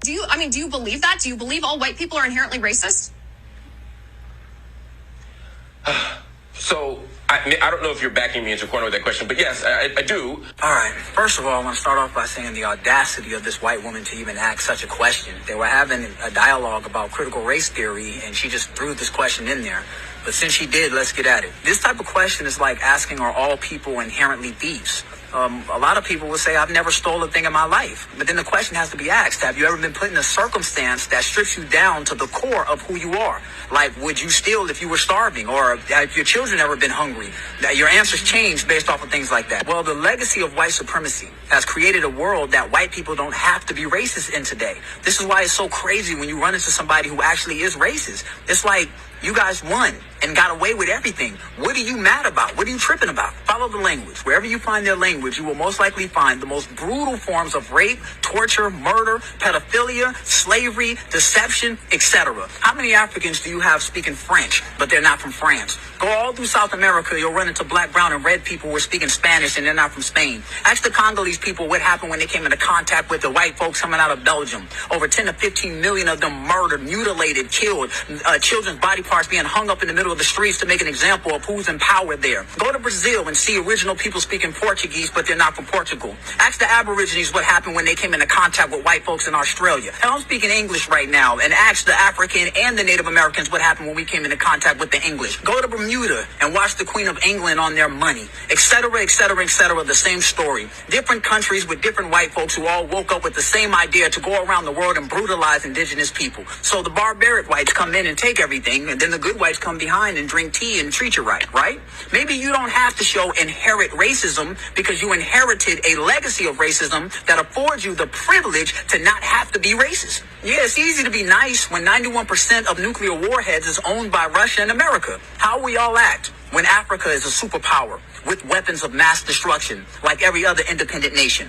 Do you believe that? Do you believe all white people are inherently racist? So, I don't know if you're backing me into a corner with that question, but yes, I do. All right. First of all, I want to start off by saying the audacity of this white woman to even ask such a question. They were having a dialogue about critical race theory, and she just threw this question in there. But since she did, let's get at it. This type of question is like asking, are all people inherently thieves? A lot of people will say, I've never stole a thing in my life. But then the question has to be asked, have you ever been put in a circumstance that strips you down to the core of who you are? Like, would you steal if you were starving? Or have your children ever been hungry? Your answers change based off of things like that. Well, the legacy of white supremacy has created a world that white people don't have to be racist in today. This is why it's so crazy when you run into somebody who actually is racist. It's like, you guys won and got away with everything. What are you mad about? What are you tripping about? Follow the language. Wherever you find their language, you will most likely find the most brutal forms of rape, torture, murder, pedophilia, slavery, deception, etc. How many Africans do you have speaking French, but they're not from France? Go all through South America, you'll run into black, brown, and red people who are speaking Spanish and they're not from Spain. Ask the Congolese people what happened when they came into contact with the white folks coming out of Belgium. Over 10 to 15 million of them murdered, mutilated, killed, children's body parts being hung up in the middle of the streets to make an example of who's in power there. Go to Brazil and see original people speaking Portuguese, but they're not from Portugal. Ask the Aborigines what happened when they came into contact with white folks in Australia. Hell, I'm speaking English right now, and ask the African and the Native Americans what happened when we came into contact with the English. Go to Bermuda and watch the Queen of England on their money, etc., etc., etc., the same story. Different countries with different white folks who all woke up with the same idea to go around the world and brutalize indigenous people. So the barbaric whites come in and take everything, and then the good whites come behind and drink tea and treat you right? Maybe you don't have to show inherent racism because you inherited a legacy of racism that affords you the privilege to not have to be racist. Yeah, it's easy to be nice when 91% of nuclear warheads is owned by Russia and America. How we all act when Africa is a superpower with weapons of mass destruction like every other independent nation?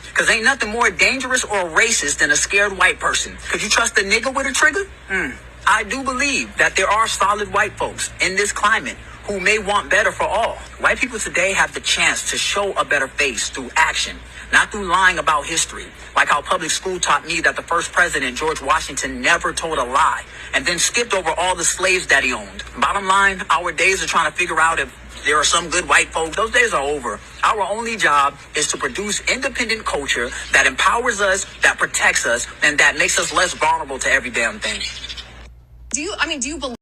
Because ain't nothing more dangerous or racist than a scared white person. Could you trust a nigga with a trigger? I do believe that there are solid white folks in this climate who may want better for all. White people today have the chance to show a better face through action, not through lying about history, like how public school taught me that the first president, George Washington, never told a lie and then skipped over all the slaves that he owned. Bottom line, our days of trying to figure out if there are some good white folks, those days are over. Our only job is to produce independent culture that empowers us, that protects us, and that makes us less vulnerable to every damn thing. Do you believe